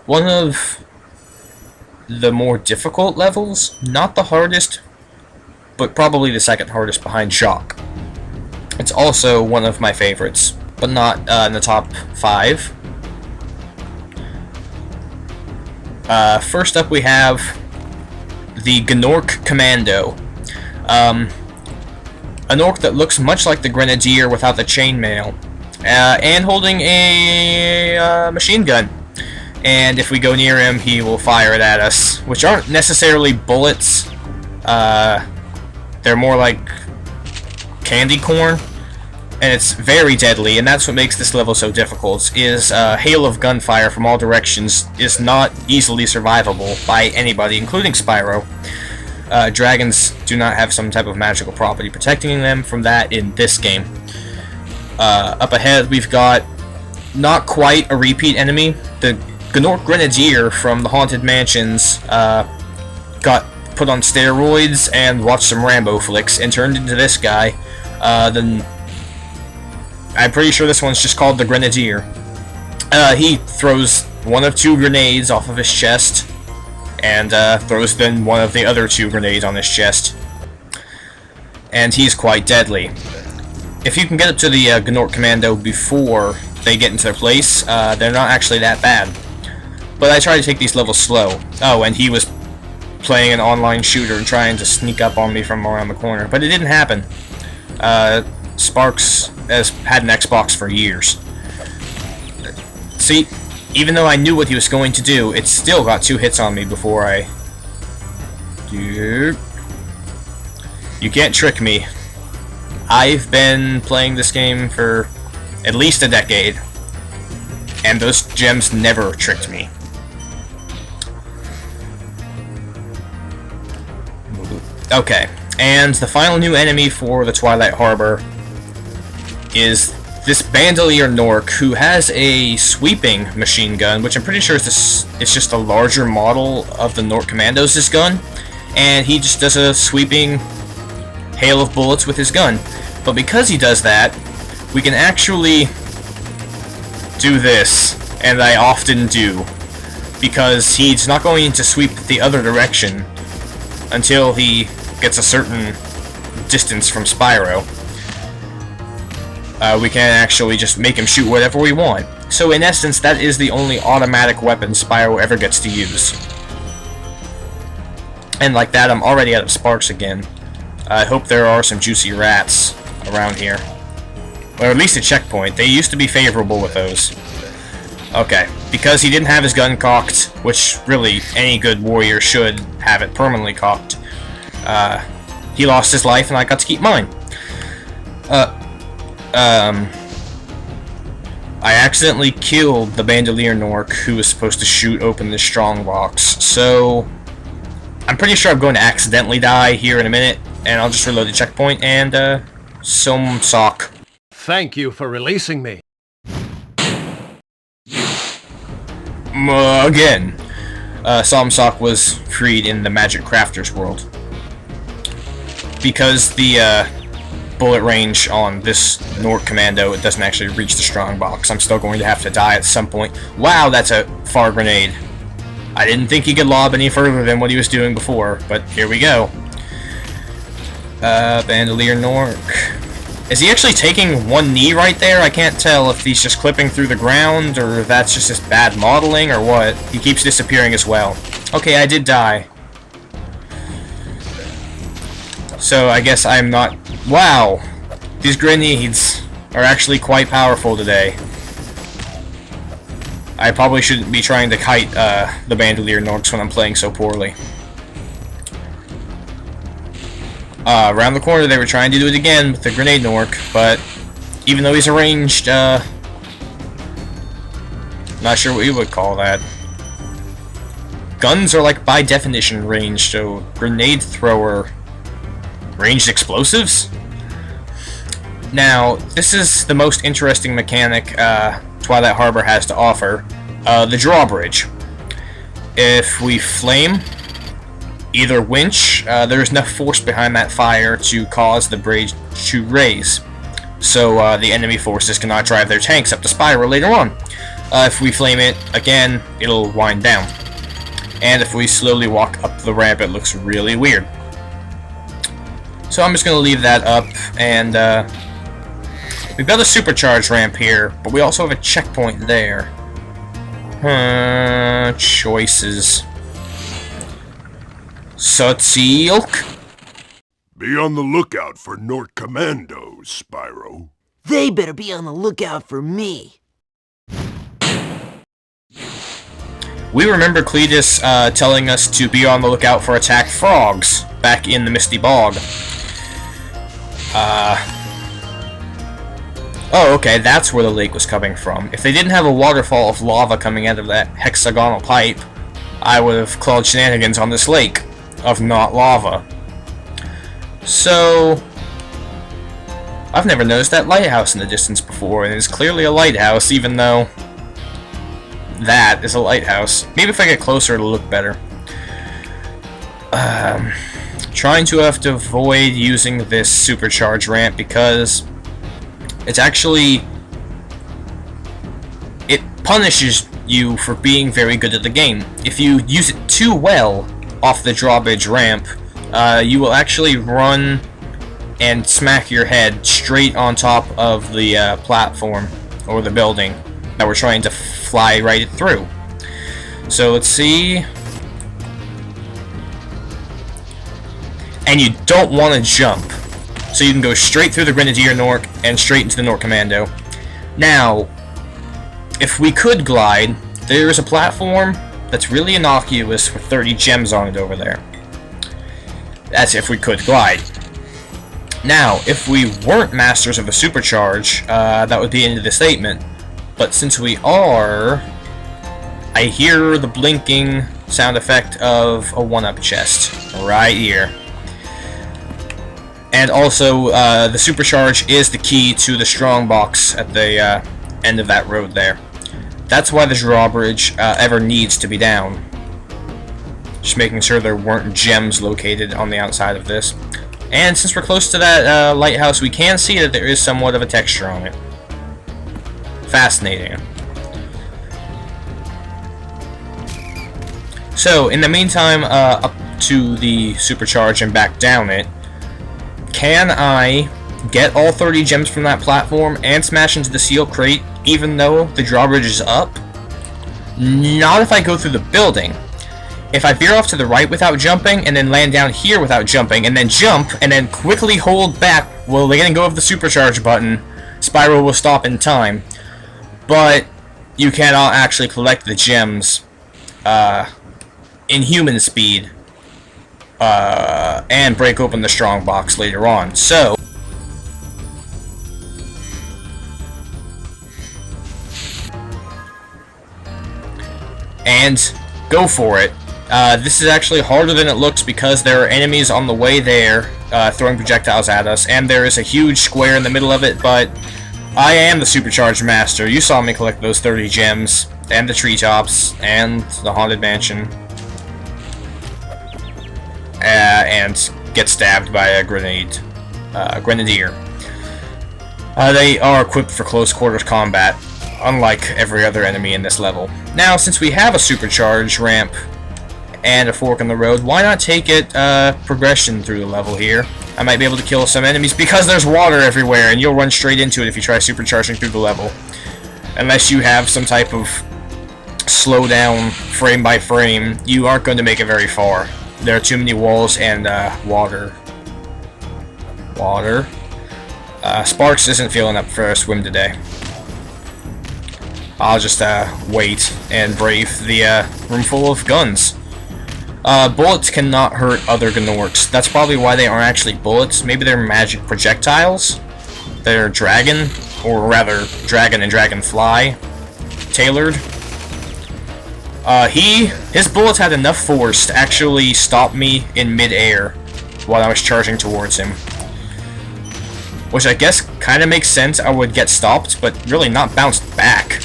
one of the more difficult levels. Not the hardest, but probably the second hardest behind Shock. It's also one of my favorites, but not in the top 5. First up we have the Gnorc Commando. A Gnorc that looks much like the Grenadier without the chainmail, and holding a machine gun. And if we go near him, he will fire it at us, which aren't necessarily bullets. They're more like candy corn, and it's very deadly, and that's what makes this level so difficult, is hail of gunfire from all directions is not easily survivable by anybody, including Spyro. Dragons do not have some type of magical property protecting them from that in this game. Up ahead, we've got not quite a repeat enemy. The Gnorc Grenadier from the Haunted Mansions got put on steroids and watched some Rambo flicks and turned into this guy. Then I'm pretty sure this one's just called the Grenadier. He throws one of 2 grenades off of his chest, and throws then one of the other 2 grenades on his chest. And he's quite deadly. If you can get up to the Gnorc Commando before they get into their place, they're not actually that bad. But I try to take these levels slow. Oh, and he was playing an online shooter and trying to sneak up on me from around the corner, but it didn't happen. Sparks has had an Xbox for years. See, even though I knew what he was going to do, it still got 2 hits on me before I... You can't trick me. I've been playing this game for at least a decade, and those gems never tricked me. Okay, and the final new enemy for the Twilight Harbor is this Bandolier Nork, who has a sweeping machine gun, which I'm pretty sure is just a larger model of the Gnorc Commando's gun, and he just does a sweeping hail of bullets with his gun. But because he does that, we can actually do this, and I often do, because he's not going to sweep the other direction until he gets a certain distance from Spyro. We can actually just make him shoot whatever we want. So in essence, that is the only automatic weapon Spyro ever gets to use. And like that, I'm already out of sparks again. I hope there are some juicy rats around here. Or at least a checkpoint. They used to be favorable with those. Okay, because he didn't have his gun cocked, which really any good warrior should have it permanently cocked, he lost his life and I got to keep mine. I accidentally killed the Bandolier Nork who was supposed to shoot open the strongbox, so I'm pretty sure I'm going to accidentally die here in a minute, and I'll just reload the checkpoint and some sock. Thank you for releasing me. Again, Sock was freed in the Magic Crafter's world. Because the bullet range on this Gnorc Commando, it doesn't actually reach the strongbox, I'm still going to have to die at some point. Wow, that's a far grenade. I didn't think he could lob any further than what he was doing before, but here we go. Bandolier Nork. Is he actually taking one knee right there? I can't tell if he's just clipping through the ground, or if that's just his bad modeling, or what. He keeps disappearing as well. Okay, I did die. So I guess I'm not... Wow! These grenades are actually quite powerful today. I probably shouldn't be trying to kite the Bandolier Norks when I'm playing so poorly. Around the corner they were trying to do it again with the Grenade Nork, but even though he's arranged, not sure what you would call that. Guns are like by definition ranged, so grenade thrower... Ranged explosives? Now, this is the most interesting mechanic Twilight Harbor has to offer, the drawbridge. If we flame either winch, there's enough force behind that fire to cause the bridge to raise, so the enemy forces cannot drive their tanks up to Spyro later on. If we flame it again, it'll wind down. And if we slowly walk up the ramp, it looks really weird. So I'm just going to leave that up, and we've got a supercharge ramp here, but we also have a checkpoint there. Choices. Sutsilk? Be on the lookout for Gnorc commandos, Spyro. They better be on the lookout for me. We remember Cletus telling us to be on the lookout for attack frogs back in the Misty Bog. Oh, okay, that's where the lake was coming from. If they didn't have a waterfall of lava coming out of that hexagonal pipe, I would have called shenanigans on this lake of not lava. So, I've never noticed that lighthouse in the distance before, and it's clearly a lighthouse, even though that is a lighthouse. Maybe if I get closer it'll look better. Trying to have to avoid using this supercharge ramp because it's actually... it punishes you for being very good at the game. If you use it too well off the drawbridge ramp, you will actually run and smack your head straight on top of the platform or the building that we're trying to fly right through. So let's see. And you don't want to jump, so you can go straight through the Bandolier Nork and straight into the Gnorc Commando. Now, if we could glide, there is a platform that's really innocuous with 30 gems on it over there. That's if we could glide. Now, if we weren't masters of the supercharge, that would be the end of the statement. But since we are, I hear the blinking sound effect of a 1-up chest right here. And also, the supercharge is the key to the strong box at the end of that road there. That's why the drawbridge ever needs to be down. Just making sure there weren't gems located on the outside of this. And since we're close to that lighthouse, we can see that there is somewhat of a texture on it. Fascinating. So, in the meantime, up to the supercharge and back down it, can I get all 30 gems from that platform and smash into the seal crate even though the drawbridge is up? Not if I go through the building. If I veer off to the right without jumping and then land down here without jumping and then jump and then quickly hold back while letting go of the supercharge button, Spyro will stop in time. But you cannot actually collect the gems in human speed and break open the strong box later on. So and go for it. This is actually harder than it looks because there are enemies on the way there throwing projectiles at us, and there is a huge square in the middle of it, but I am the supercharged master. You saw me collect those 30 gems, and the treetops, and the haunted mansion, and get stabbed by a grenadier. They are equipped for close quarters combat, unlike every other enemy in this level. Now, since we have a supercharge ramp and a fork in the road, why not take it progression through the level here? I might be able to kill some enemies because there's water everywhere, and you'll run straight into it if you try supercharging through the level. Unless you have some type of slow down frame by frame, you aren't going to make it very far. There are too many walls and water. Sparks isn't feeling up for a swim today. I'll just wait and brave the room full of guns. Bullets cannot hurt other Gnorcs. That's probably why they aren't actually bullets. Maybe they're magic projectiles. They're dragon, or rather, dragon and dragonfly tailored. His bullets had enough force to actually stop me in mid-air while I was charging towards him. Which I guess kind of makes sense. I would get stopped, but really not bounced back.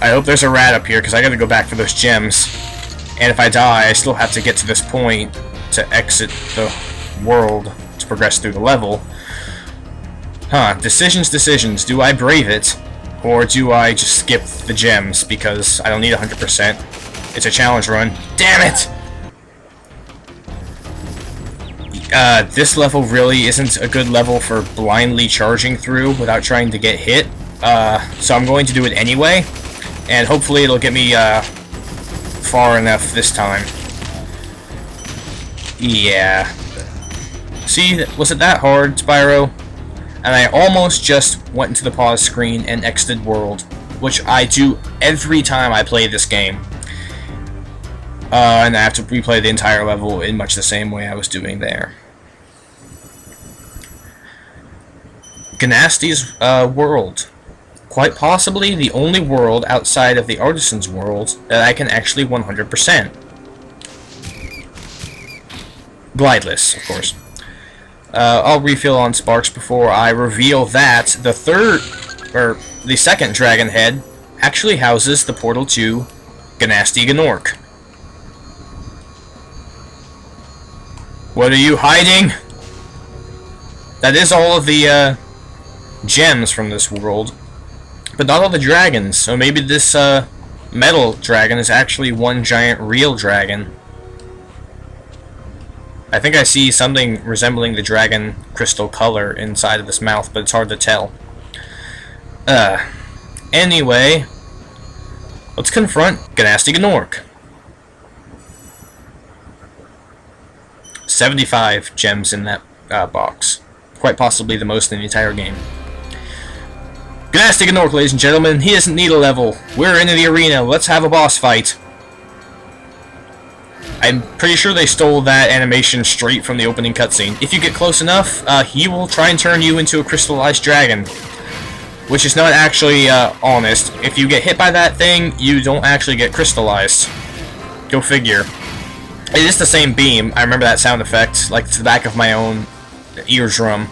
I hope there's a rat up here, because I gotta go back for those gems. And if I die, I still have to get to this point to exit the world to progress through the level. Decisions. Do I brave it? Or do I just skip the gems because I don't need 100%? It's a challenge run. Damn it! This level really isn't a good level for blindly charging through without trying to get hit. So I'm going to do it anyway. And hopefully it'll get me far enough this time. Yeah. See, was it that hard, Spyro? And I almost just went into the pause screen and exited world, which I do every time I play this game. And I have to replay the entire level in much the same way I was doing there. Gnasty's world. Quite possibly the only world outside of the Artisans World that I can actually 100%. Glideless, of course. I'll refill on sparks before I reveal that the second dragon head actually houses the portal to Gnasty Gnorc. What are you hiding? That is all of the gems from this world, but not all the dragons. So maybe this metal dragon is actually one giant real dragon. I think I see something resembling the dragon crystal color inside of this mouth, but it's hard to tell. Anyway, let's confront Gnasty Gnorc. 75 gems in that box. Quite possibly the most in the entire game. Gnasty Gnorc, ladies and gentlemen, he doesn't need a level. We're into the arena, let's have a boss fight. I'm pretty sure they stole that animation straight from the opening cutscene. If you get close enough, he will try and turn you into a crystallized dragon. Which is not actually honest. If you get hit by that thing, you don't actually get crystallized. Go figure. It is the same beam. I remember that sound effect, like to the back of my own eardrum.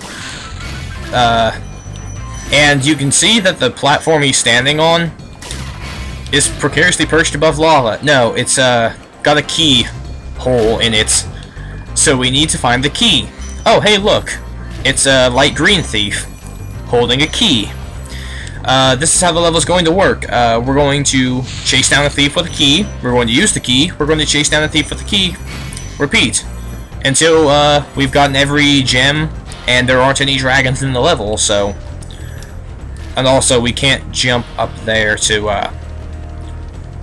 And you can see that the platform he's standing on is precariously perched above lava. No, it's got a key hole in it, so we need to find the key. Oh, hey, look, it's a light green thief holding a key. This is how the level's going to work. We're going to chase down a thief with a key. We're going to use the key. We're going to chase down a thief with a key. Repeat until we've gotten every gem and there aren't any dragons in the level. So, and also we can't jump up there to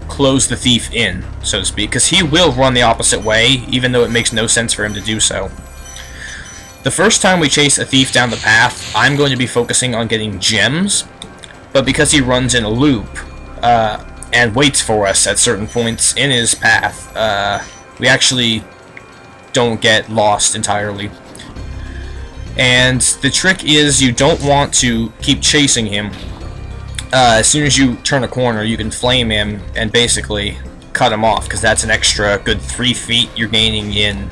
close the thief in, so to speak, because he will run the opposite way, even though it makes no sense for him to do so. The first time we chase a thief down the path, I'm going to be focusing on getting gems, but because he runs in a loop and waits for us at certain points in his path, we actually don't get lost entirely. And the trick is you don't want to keep chasing him. As soon as you turn a corner, you can flame him and basically cut him off, because that's an extra good 3 feet you're gaining in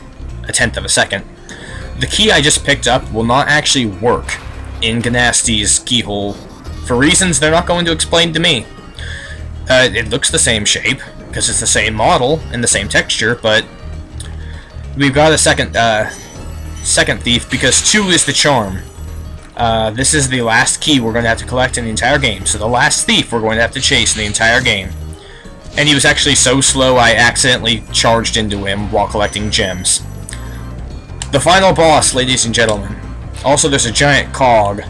a tenth of a second. The key I just picked up will not actually work in Gnasty's keyhole for reasons they're not going to explain to me. It looks the same shape, because it's the same model and the same texture, but we've got a second thief, because 2 is the charm. This is the last key we're going to have to collect in the entire game, so the last thief we're going to have to chase in the entire game. And he was actually so slow I accidentally charged into him while collecting gems. The final boss, ladies and gentlemen. Also, there's a giant cog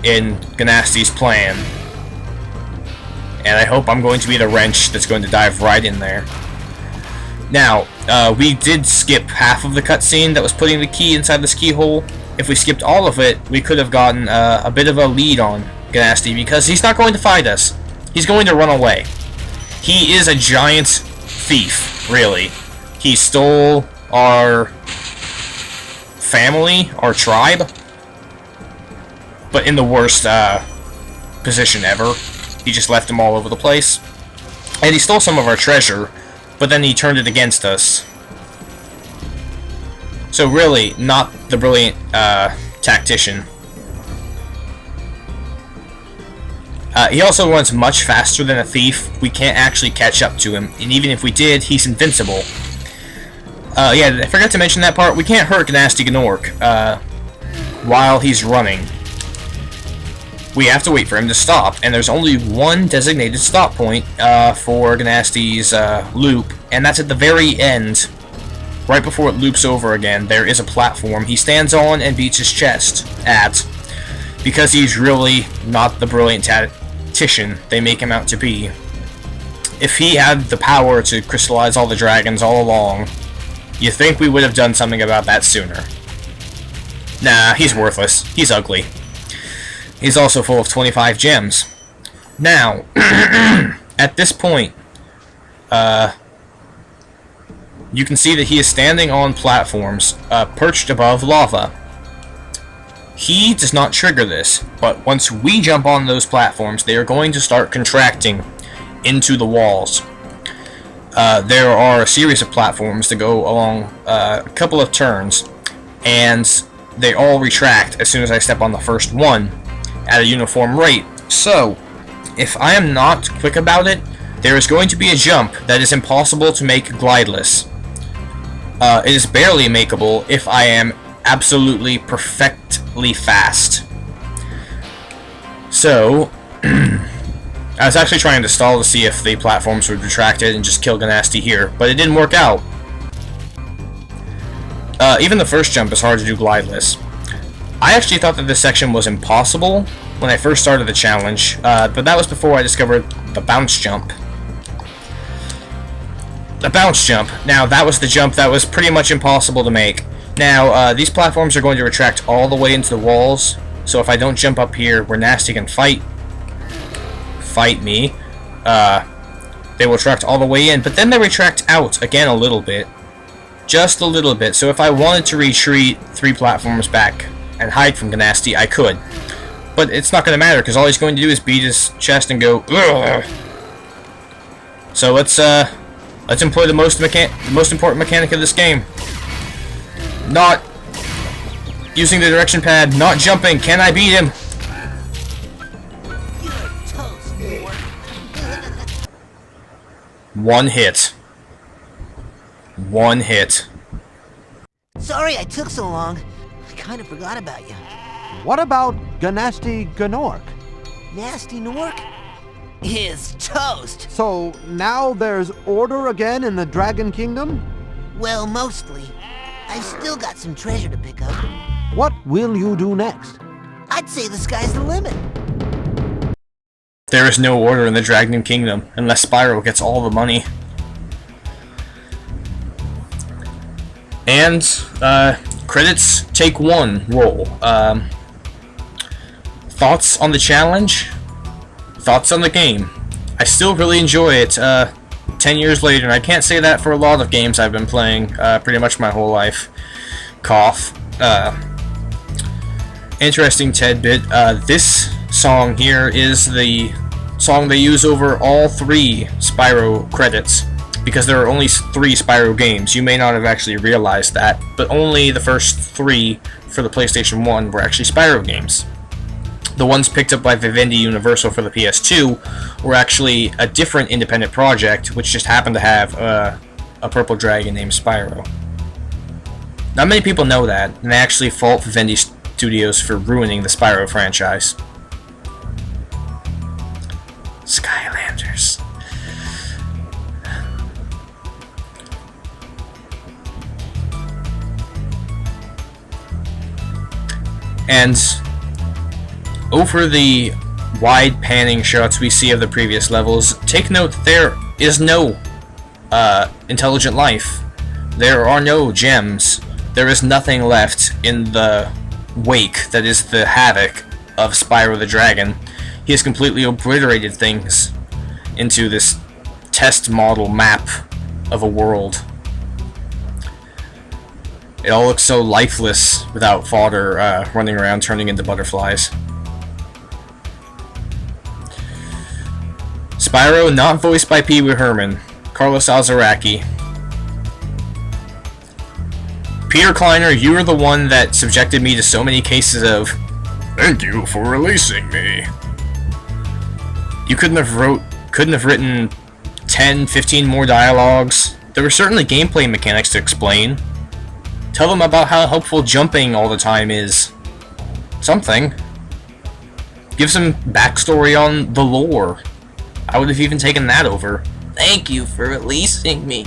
in Gnasty's plan. And I hope I'm going to be the wrench that's going to dive right in there. Now, we did skip half of the cutscene that was putting the key inside this keyhole. If we skipped all of it, we could have gotten a bit of a lead on Gnasty, because he's not going to fight us. He's going to run away. He is a giant thief, really. He stole our family, our tribe, but in the worst position ever. He just left them all over the place. And he stole some of our treasure, but then he turned it against us. So really, not the brilliant tactician. He also runs much faster than a thief. We can't actually catch up to him, and even if we did, he's invincible. Yeah, I forgot to mention that part. We can't hurt Gnasty Gnorc while he's running. we have to wait for him to stop, and there's only one designated stop point for Gnasty's loop, and that's at the very end. Right before it loops over again, there is a platform he stands on and beats his chest at, because he's really not the brilliant tactician they make him out to be. If he had the power to crystallize all the dragons all along, you'd think we would have done something about that sooner. Nah, he's worthless. He's ugly. He's also full of 25 gems. Now, at this point, you can see that he is standing on platforms perched above lava. He does not trigger this, but once we jump on those platforms, they are going to start contracting into the walls. There are a series of platforms that go along a couple of turns, and they all retract as soon as I step on the first one at a uniform rate. So, if I am not quick about it, there is going to be a jump that is impossible to make glideless. It is barely makeable if I am absolutely perfectly fast. So, I was actually trying to stall to see if the platforms would retract it and just kill Gnasty here, but it didn't work out. Even the first jump is hard to do glideless. I actually thought that this section was impossible when I first started the challenge, but that was before I discovered the bounce jump. The bounce jump. Now, that was the jump that was pretty much impossible to make. Now, these platforms are going to retract all the way into the walls, so if I don't jump up here where Gnasty can fight me, they will retract all the way in, but then they retract out again a little bit. Just a little bit. So if I wanted to retreat 3 platforms back and hide from Gnasty, I could. But it's not going to matter, because all he's going to do is beat his chest and go, ugh. So let's employ the most important mechanic of this game. Not using the direction pad, not jumping. Can I beat him? One hit. One hit. Sorry I took so long. I kind of forgot about you. What about Gnasty Gnorc? Gnasty Nork is toast. So now there's order again in the Dragon Kingdom? Well, mostly. I've still got some treasure to pick up. What will you do next? I'd say the sky's the limit. There is no order in the Dragon Kingdom unless Spyro gets all the money. And, credits take 1 roll. Thoughts on the challenge? Thoughts on the game? I still really enjoy it 10 years later, and I can't say that for a lot of games I've been playing pretty much my whole life. Cough. Interesting tidbit, this song here is the song they use over all 3 Spyro credits, because there are only 3 Spyro games. You may not have actually realized that, but only the first 3 for the PlayStation 1 were actually Spyro games. The ones picked up by Vivendi Universal for the PS2 were actually a different independent project, which just happened to have a purple dragon named Spyro. Not many people know that, and they actually fault Vivendi Studios for ruining the Spyro franchise. Skylanders. And over the wide panning shots we see of the previous levels, take note that there is no intelligent life. There are no gems. There is nothing left in the wake that is the havoc of Spyro the Dragon. He has completely obliterated things into this test model map of a world. It all looks so lifeless without fodder running around turning into butterflies. Spyro, not voiced by Pee Wee Herman. Carlos Alzaraki. Peter Kleiner, you are the one that subjected me to so many cases of Thank you for releasing me. you couldn't have written 10, 15 more dialogues. There were certainly gameplay mechanics to explain. Tell them about how helpful jumping all the time is. Something. Give some backstory on the lore. I would have even taken that over. Thank you for releasing me.